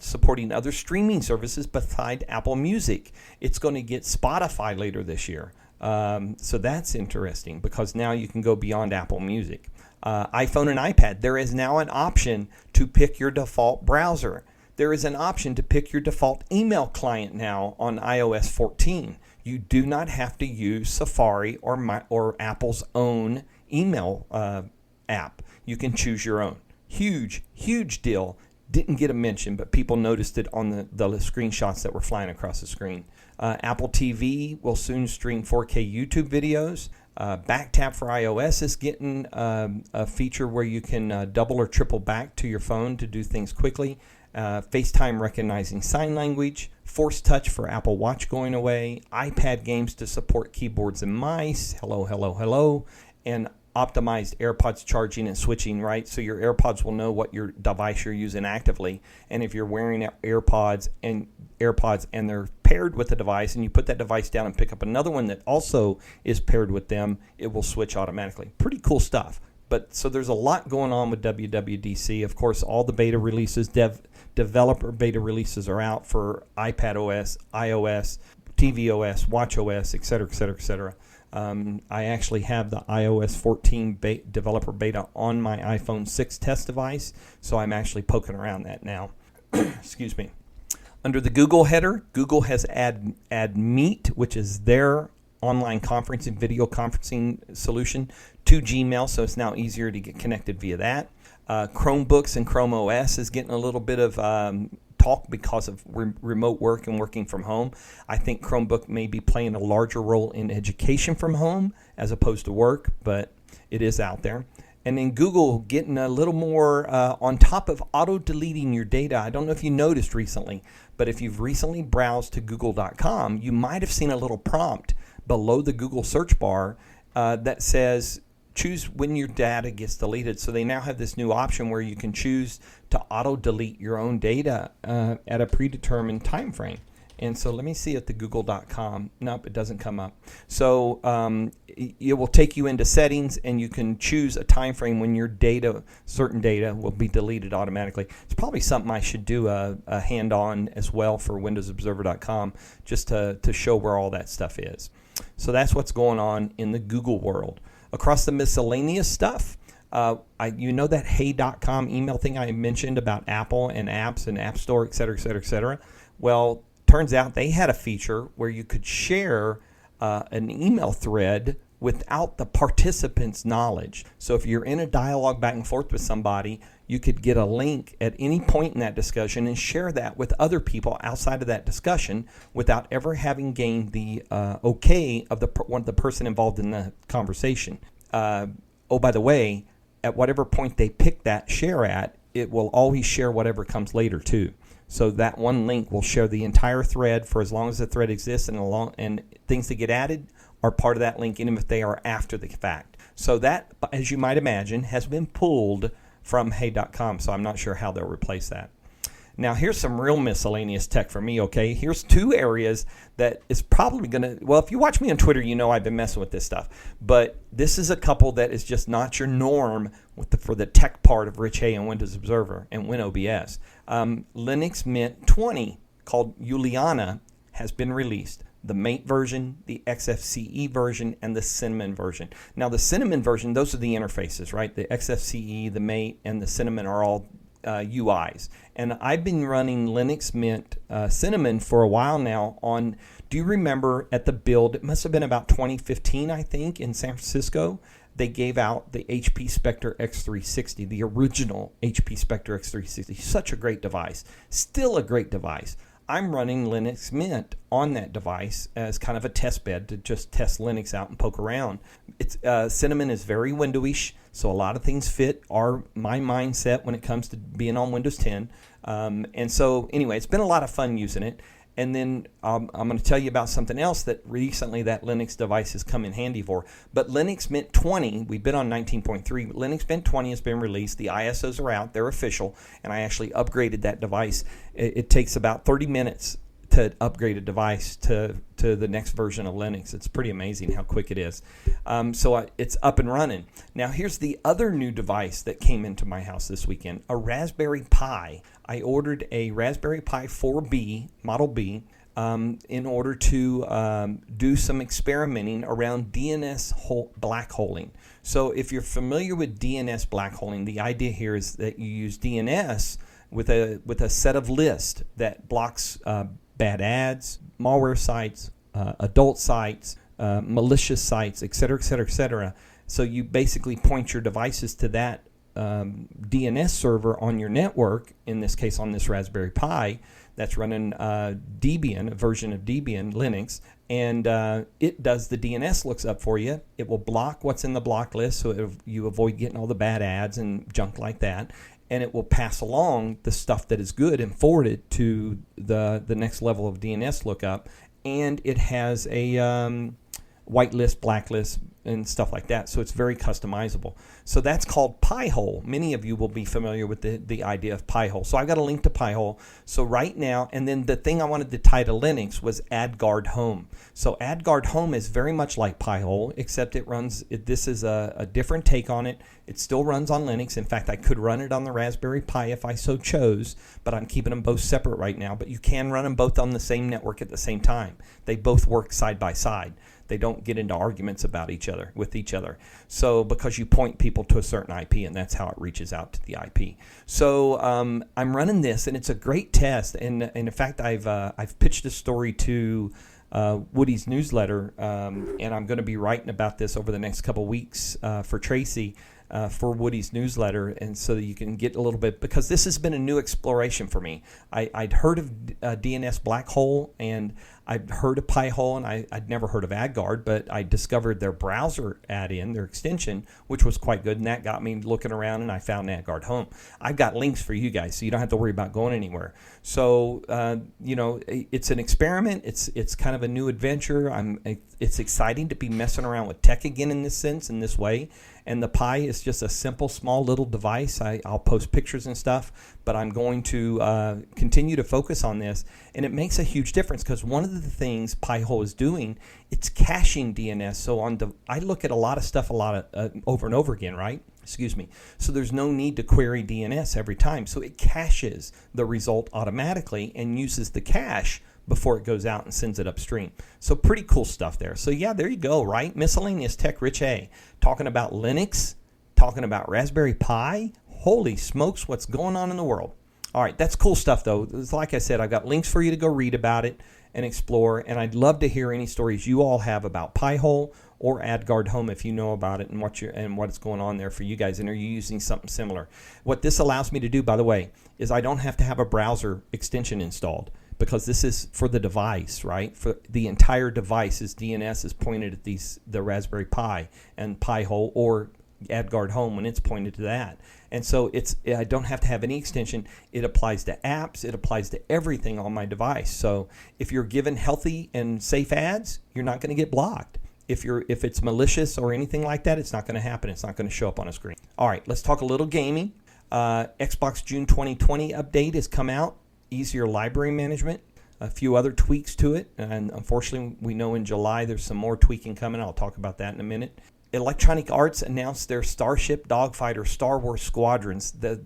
A: supporting other streaming services besides Apple Music. It's going to get Spotify later this year. So that's interesting because now you can go beyond Apple Music. iPhone and iPad, there is now an option to pick your default browser. there is an option to pick your default email client now on iOS 14. You do not have to use Safari or Apple's own email app. You can choose your own. Huge deal. Didn't get a mention, but people noticed it on the screenshots that were flying across the screen. Apple TV will soon stream 4K YouTube videos. BackTap for iOS is getting a feature where you can double or triple back to your phone to do things quickly. FaceTime recognizing sign language. Force Touch for Apple Watch going away. iPad games to support keyboards and mice. Hello. And optimized AirPods charging and switching, right? So your AirPods will know what your device you're using actively. And if you're wearing AirPods and they're paired with the device and you put that device down and pick up another one that also is paired with them, it will switch automatically. Pretty cool stuff. But so there's a lot going on with WWDC. Of course, all the beta releases, developer beta releases are out for iPadOS, iOS, tvOS, watchOS, etc. I actually have the iOS 14 developer beta on my iPhone 6 test device, so I'm actually poking around that now. Excuse me. Under the Google header, Google has add Meet, which is their online conferencing, video conferencing solution, to Gmail, so it's now easier to get connected via that. Chromebooks and Chrome OS is getting a little bit of talk because of remote work and working from home. I think Chromebook may be playing a larger role in education from home as opposed to work, but it is out there. And then Google getting a little more on top of auto-deleting your data. I don't know if you noticed recently, but if you've recently browsed to google.com, you might have seen a little prompt below the Google search bar that says, choose when your data gets deleted. So they now have this new option where you can choose to auto-delete your own data at a predetermined time frame. And so let me see at the google.com. Nope, it doesn't come up. So it will take you into settings, and you can choose a time frame when your data, certain data, will be deleted automatically. It's probably something I should do a hand-on as well for WindowsObserver.com, just to show where all that stuff is. So that's what's going on in the Google world. Across the miscellaneous stuff, you know that hey.com email thing I mentioned about Apple and apps and App Store, et cetera. Well, turns out they had a feature where you could share an email thread without the participant's knowledge. So if you're in a dialogue back and forth with somebody, you could get a link at any point in that discussion and share that with other people outside of that discussion without ever having gained the okay of the person involved in the conversation. Oh, by the way, at whatever point they pick that share at, it will always share whatever comes later too. So that one link will share the entire thread for as long as the thread exists, and things that get added are part of that link, even if they are after the fact. So that, as you might imagine, has been pulled from hey.com, so I'm not sure how they'll replace that. Now, here's some real miscellaneous tech for me, okay? Here's two areas that is probably going to, well, if you watch me on Twitter, you know I've been messing with this stuff. But this is a couple that is just not your norm for the tech part of Rich Hay and Windows Observer and WinOBS. Linux Mint 20, called Juliana, has been released. The Mate version, the XFCE version, and the Cinnamon version. Now, the Cinnamon version, those are the interfaces, right? The XFCE, the Mate, and the Cinnamon are all UIs. And I've been running Linux Mint Cinnamon for a while now on, do you remember at the build, it must have been about 2015, I think, in San Francisco, they gave out the HP Spectre X360, the original HP Spectre X360. Such a great device. Still a great device. I'm running Linux Mint on that device as kind of a test bed to just test Linux out and poke around. It's Cinnamon is very Windowish, so a lot of things fit my mindset when it comes to being on Windows 10. And so anyway, it's been a lot of fun using it. And then I'm going to tell you about something else that recently that Linux device has come in handy for. But Linux Mint 20, we've been on 19.3. Linux Mint 20 has been released. The ISOs are out. They're official. And I actually upgraded that device. It takes about 30 minutes to upgrade a device to the next version of Linux. It's pretty amazing how quick it is. It's up and running. Now, here's the other new device that came into my house this weekend, a Raspberry Pi. I ordered a Raspberry Pi 4B, Model B, in order to do some experimenting around DNS black holing. So if you're familiar with DNS black holing, the idea here is that you use DNS with a set of lists that blocks bad ads, malware sites, adult sites, malicious sites, et cetera, et cetera, et cetera. So you basically point your devices to that DNS server on your network, in this case on this Raspberry Pi, that's running Debian, a version of Debian Linux, and it does the DNS looks up for you. It will block what's in the block list, so you avoid getting all the bad ads and junk like that, and it will pass along the stuff that is good and forward it to the next level of DNS lookup, and it has a whitelist, blacklist, and stuff like that. So it's very customizable. So that's called Pi-hole. Many of you will be familiar with the idea of Pi-hole. So I've got a link to Pi-hole. So right now, and then the thing I wanted to tie to Linux was AdGuard Home. So AdGuard Home is very much like Pi-hole, except this is a different take on it. It still runs on Linux. In fact, I could run it on the Raspberry Pi if I so chose, but I'm keeping them both separate right now. But you can run them both on the same network at the same time. They both work side by side. They don't get into arguments about with each other. So because you point people to a certain IP, and that's how it reaches out to the IP. So I'm running this, and it's a great test. And in fact, I've pitched a story to Woody's newsletter, and I'm going to be writing about this over the next couple weeks for Tracy. For Woody's newsletter, and so that you can get a little bit, because this has been a new exploration for me. I'd heard of DNS Black Hole, and I'd heard of Pi-hole, and I'd never heard of AdGuard, but I discovered their browser add-in, their extension, which was quite good, and that got me looking around, and I found AdGuard Home. I've got links for you guys, so you don't have to worry about going anywhere. So, it's an experiment. It's kind of a new adventure. It's exciting to be messing around with tech again in this way. And the Pi is just a simple, small little device. I'll post pictures and stuff, but I'm going to continue to focus on this. And it makes a huge difference, because one of the things Pi-hole is doing, it's caching DNS. So I look at a lot of stuff over and over again, right? Excuse me. So there's no need to query DNS every time. So it caches the result automatically and uses the cache before it goes out and sends it upstream. So pretty cool stuff there. So yeah, there you go, right? Miscellaneous Tech Rich A. Talking about Linux, talking about Raspberry Pi. Holy smokes, what's going on in the world? All right, that's cool stuff though. Like I said, I've got links for you to go read about it and explore, and I'd love to hear any stories you all have about Pi-hole or AdGuard Home if you know about it and what's going on there for you guys, and are you using something similar. What this allows me to do, by the way, is I don't have to have a browser extension installed, because this is for the device, right? For the entire device's DNS is pointed at the Raspberry Pi, and Pi-hole or AdGuard Home when it's pointed to that. And so I don't have to have any extension. It applies to apps. It applies to everything on my device. So if you're given healthy and safe ads, you're not going to get blocked. If it's malicious or anything like that, it's not going to happen. It's not going to show up on a screen. All right, let's talk a little gaming. Xbox June 2020 update has come out. Easier library management, a few other tweaks to it, and unfortunately we know in July there's some more tweaking coming. I'll talk about that in a minute. Electronic Arts announced their Starship Dogfighter Star Wars Squadrons. There's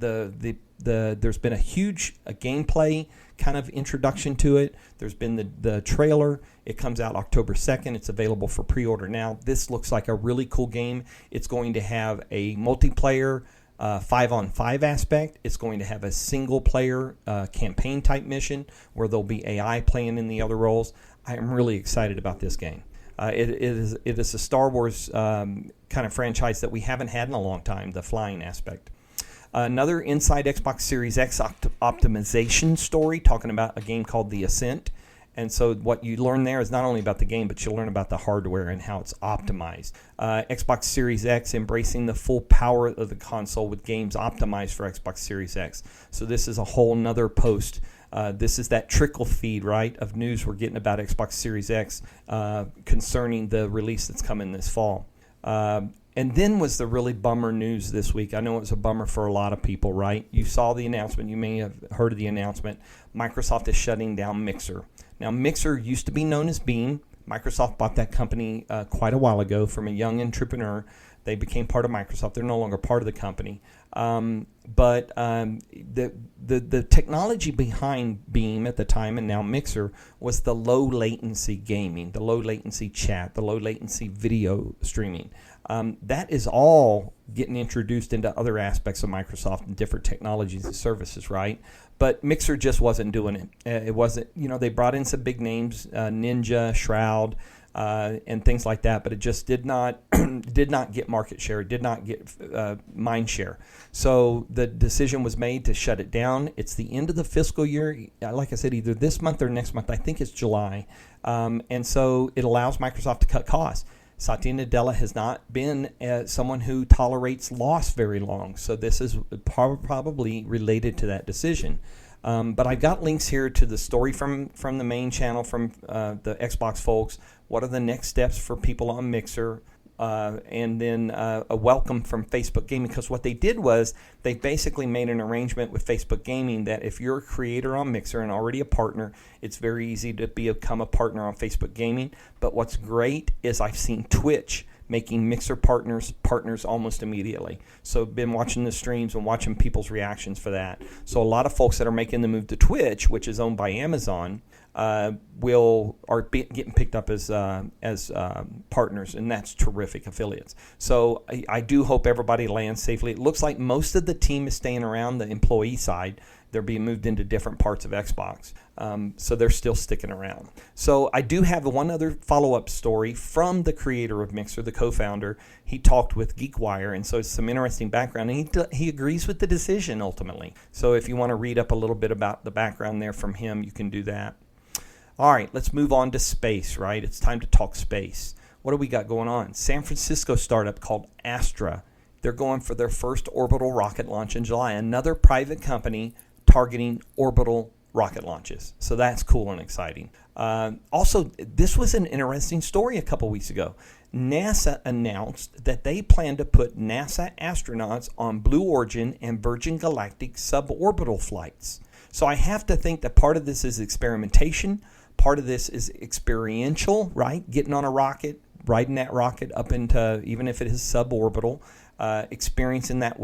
A: been a huge gameplay kind of introduction to it. There's been the trailer. It comes out October 2nd. It's available for pre-order now. This looks like a really cool game. It's going to have a multiplayer 5-on-5 aspect. It's going to have a single-player campaign type mission where there'll be AI playing in the other roles. I am really excited about this game. It is a Star Wars kind of franchise that we haven't had in a long time, the flying aspect. Another Inside Xbox Series X optimization story, talking about a game called The Ascent. And so what you learn there is not only about the game, but you'll learn about the hardware and how it's optimized. Xbox Series X embracing the full power of the console with games optimized for Xbox Series X. So this is a whole nother post. This is that trickle feed, right, of news we're getting about Xbox Series X concerning the release that's coming this fall. And then was the really bummer news this week. I know it was a bummer for a lot of people, right? You saw the announcement. You may have heard of the announcement. Microsoft is shutting down Mixer. Now, Mixer used to be known as Beam. Microsoft bought that company quite a while ago from a young entrepreneur. They became part of Microsoft. They're no longer part of the company. But the technology behind Beam at the time and now Mixer was the low latency gaming, the low latency chat, the low latency video streaming. That is all getting introduced into other aspects of Microsoft and different technologies and services, right? But Mixer just wasn't doing it. It wasn't, they brought in some big names, Ninja, Shroud, and things like that, but it just did not get market share. It did not get mind share. So the decision was made to shut it down. It's the end of the fiscal year. Like I said, either this month or next month. I think it's July. And so it allows Microsoft to cut costs. Satya Nadella has not been someone who tolerates loss very long. So this is probably related to that decision. But I've got links here to the story from the main channel from the Xbox folks. What are the next steps for people on Mixer? And then a welcome from Facebook Gaming, because what they did was they basically made an arrangement with Facebook Gaming that if you're a creator on Mixer and already a partner, it's very easy to become a partner on Facebook Gaming. But what's great is I've seen Twitch making Mixer partners almost immediately. So been watching the streams and watching people's reactions for that. So a lot of folks that are making the move to Twitch, which is owned by Amazon, are getting picked up as partners, and that's terrific affiliates. So I do hope everybody lands safely. It looks like most of the team is staying around the employee side. They're being moved into different parts of Xbox. So they're still sticking around. So I do have one other follow-up story from the creator of Mixer, the co-founder. He talked with GeekWire, and so it's some interesting background. And he agrees with the decision ultimately. So if you want to read up a little bit about the background there from him, you can do that. All right, let's move on to space, right? It's time to talk space. What do we got going on? San Francisco startup called Astra. They're going for their first orbital rocket launch in July. Another private company targeting orbital rocket launches. So that's cool and exciting. Also, this was an interesting story a couple weeks ago. NASA announced that they plan to put NASA astronauts on Blue Origin and Virgin Galactic suborbital flights. So I have to think that part of this is experimentation. Part of this is experiential, right? Getting on a rocket, riding that rocket up into, even if it is suborbital, experiencing that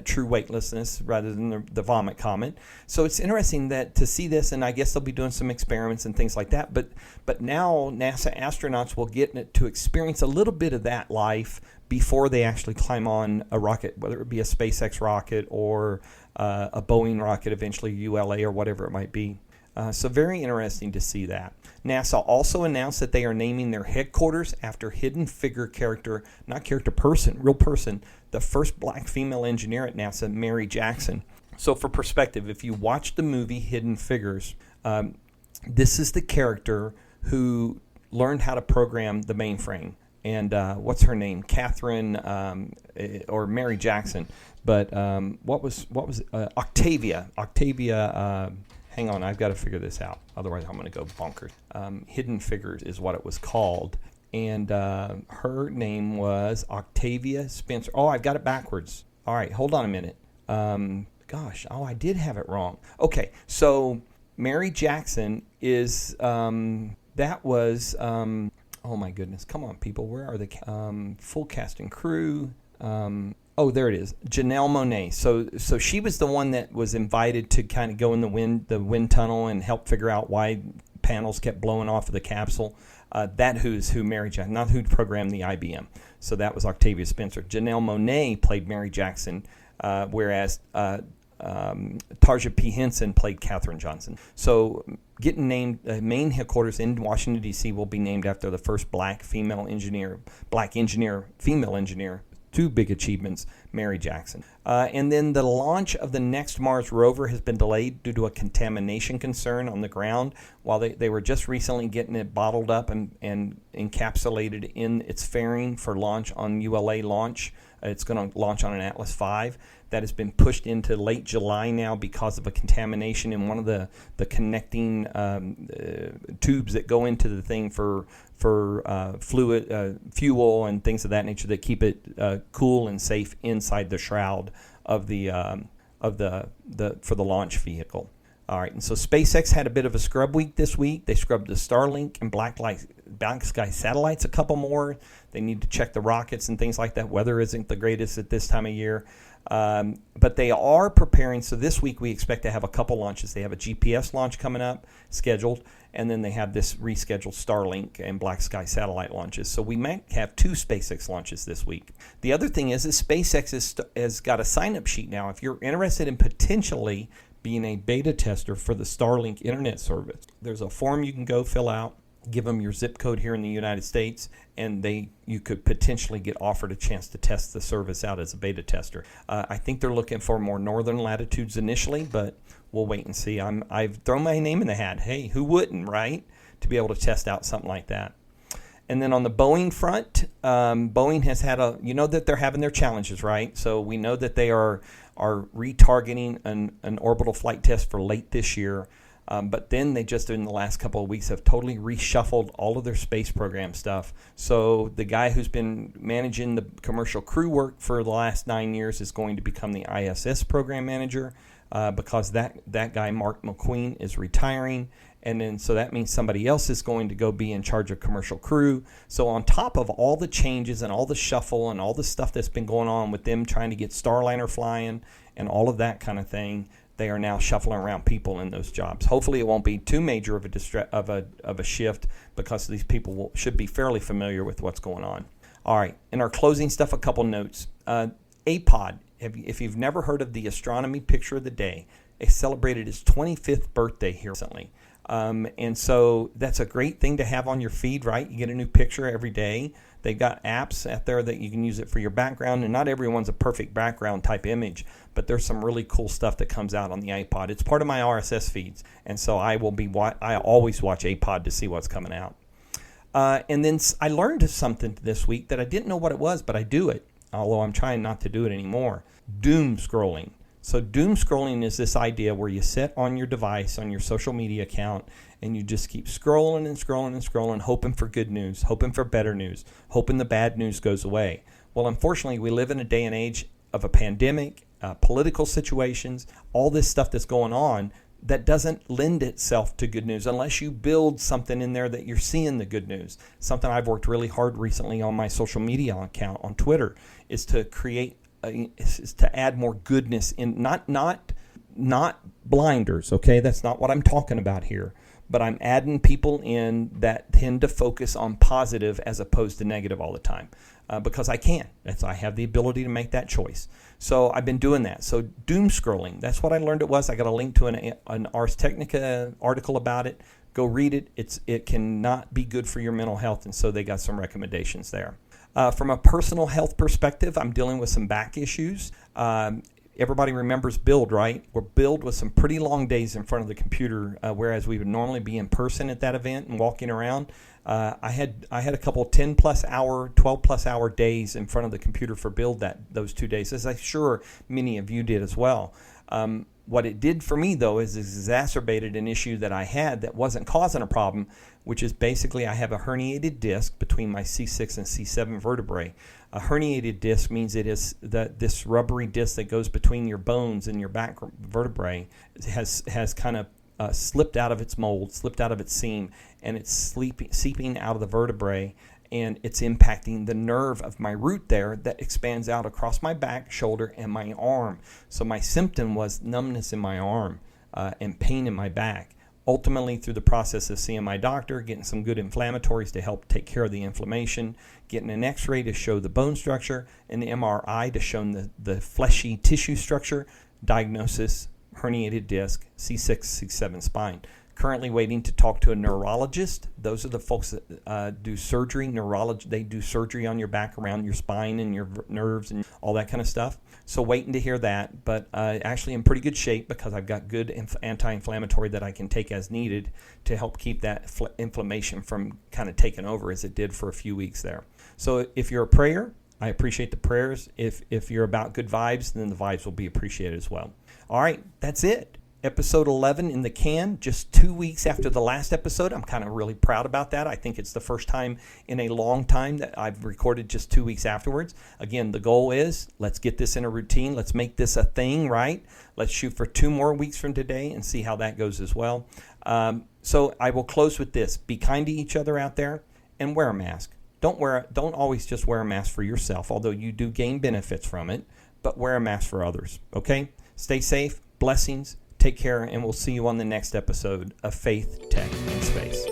A: true weightlessness rather than the vomit comet. So it's interesting that to see this, and I guess they'll be doing some experiments and things like that. But now NASA astronauts will get to experience a little bit of that life before they actually climb on a rocket, whether it be a SpaceX rocket or a Boeing rocket, eventually ULA or whatever it might be. So very interesting to see that. NASA also announced that they are naming their headquarters after Hidden Figure real person, the first black female engineer at NASA, Mary Jackson. So for perspective, if you watch the movie Hidden Figures, this is the character who learned how to program the mainframe. And what's her name? Catherine or Mary Jackson. But what was Octavia? Hang on, I've got to figure this out. Otherwise, I'm going to go bonkers. Hidden Figures is what it was called. And her name was Octavia Spencer. Oh, I've got it backwards. All right, hold on a minute. I did have it wrong. Okay, so Mary Jackson is, that was, oh my goodness. Come on, people. Where are the full cast and crew? Oh, there it is. Janelle Monáe. So she was the one that was invited to kind of go in the wind tunnel and help figure out why panels kept blowing off of the capsule. That who's who Mary Jackson, not who programmed the IBM. So that was Octavia Spencer. Janelle Monáe played Mary Jackson, whereas Tarja P. Henson played Katherine Johnson. So getting named, main headquarters in Washington, D.C. will be named after the first black female engineer, female engineer. Two big achievements, Mary Jackson. And then the launch of the next Mars rover has been delayed due to a contamination concern on the ground, while they were just recently getting it bottled up and encapsulated in its fairing for launch on ULA launch. It's going to launch on an Atlas V. That has been pushed into late July now because of a contamination in one of the connecting tubes that go into the thing for fluid, fuel, and things of that nature that keep it cool and safe inside the shroud of the for the launch vehicle. All right, and so SpaceX had a bit of a scrub week this week. They scrubbed the Starlink and Black Sky satellites a couple more. They need to check the rockets and things like that. Weather isn't the greatest at this time of year. But they are preparing. So this week we expect to have a couple launches. They have a GPS launch coming up scheduled, and then they have this rescheduled Starlink and Black Sky satellite launches. So we might have 2 SpaceX launches this week. The other thing is that SpaceX has got a sign-up sheet now. If you're interested in potentially being a beta tester for the Starlink internet service, there's a form you can go fill out, give them your zip code here in the United States, and you could potentially get offered a chance to test the service out as a beta tester. I think they're looking for more northern latitudes initially, but we'll wait and see. I've thrown my name in the hat. Hey, who wouldn't, right? To be able to test out something like that. And then on the Boeing front, Boeing has had that they're having their challenges, right? So we know that they are retargeting an orbital flight test for late this year. But then they just in the last couple of weeks have totally reshuffled all of their space program stuff. So the guy who's been managing the commercial crew work for the last 9 years is going to become the ISS program manager because that guy, Mark McQueen, is retiring. And then so that means somebody else is going to go be in charge of commercial crew. So on top of all the changes and all the shuffle and all the stuff that's been going on with them trying to get Starliner flying and all of that kind of thing, they are now shuffling around people in those jobs. Hopefully, it won't be too major of a shift because these people should be fairly familiar with what's going on. All right, in our closing stuff, a couple notes. APOD, if you've never heard of the Astronomy Picture of the Day, it celebrated its 25th birthday here recently. And so that's a great thing to have on your feed, right? You get a new picture every day. They've got apps out there that you can use it for your background, and not everyone's a perfect background type image, but there's some really cool stuff that comes out on the iPod. It's part of my RSS feeds, and so I always watch APOD to see what's coming out. And then I learned something this week that I didn't know what it was, but I do it, although I'm trying not to do it anymore. Doom scrolling. So doom scrolling is this idea where you sit on your device, on your social media account, and you just keep scrolling and scrolling and scrolling, hoping for good news, hoping for better news, hoping the bad news goes away. Well, unfortunately, we live in a day and age of a pandemic, political situations, all this stuff that's going on that doesn't lend itself to good news unless you build something in there that you're seeing the good news. Something I've worked really hard recently on my social media account on Twitter is to create is to add more goodness in, not blinders, okay? That's not what I'm talking about here. But I'm adding people in that tend to focus on positive as opposed to negative all the time because I can. I have the ability to make that choice. So I've been doing that. So doom scrolling, that's what I learned it was. I got a link to an Ars Technica article about it. Go read it. It cannot be good for your mental health, and so they got some recommendations there. From a personal health perspective, I'm dealing with some back issues. Everybody remembers Build, right? Where Build was some pretty long days in front of the computer, whereas we would normally be in person at that event and walking around. I had a couple 10-plus hour, 12-plus hour days in front of the computer for Build those 2 days, as I'm sure many of you did as well. What it did for me, though, is exacerbated an issue that I had that wasn't causing a problem, which is basically I have a herniated disc between my C6 and C7 vertebrae. A herniated disc means it is this rubbery disc that goes between your bones and your back vertebrae has kind of slipped out of its mold, slipped out of its seam, and it's seeping out of the vertebrae, and it's impacting the nerve of my root there that expands out across my back, shoulder, and my arm. So my symptom was numbness in my arm and pain in my back. Ultimately, through the process of seeing my doctor, getting some good inflammatories to help take care of the inflammation, getting an x-ray to show the bone structure, and the MRI to show the fleshy tissue structure, diagnosis, herniated disc, C6, C7 spine. Currently waiting to talk to a neurologist. Those are the folks that do surgery, they do surgery on your back, around your spine and your nerves and all that kind of stuff. So waiting to hear that, but actually in pretty good shape because I've got good anti-inflammatory that I can take as needed to help keep that inflammation from kind of taking over as it did for a few weeks there. So if you're a prayer, I appreciate the prayers. If you're about good vibes, then the vibes will be appreciated as well. All right, that's it. Episode 11 in the can, just 2 weeks after the last episode. I'm kind of really proud about that. I think it's the first time in a long time that I've recorded just 2 weeks afterwards. Again, the goal is let's get this in a routine. Let's make this a thing, right? Let's shoot for 2 more weeks from today and see how that goes as well. So I will close with this. Be kind to each other out there and wear a mask. Don't always just wear a mask for yourself, although you do gain benefits from it. but wear a mask for others, okay? Stay safe, blessings, take care, and we'll see you on the next episode of Faith, Tech, and Space.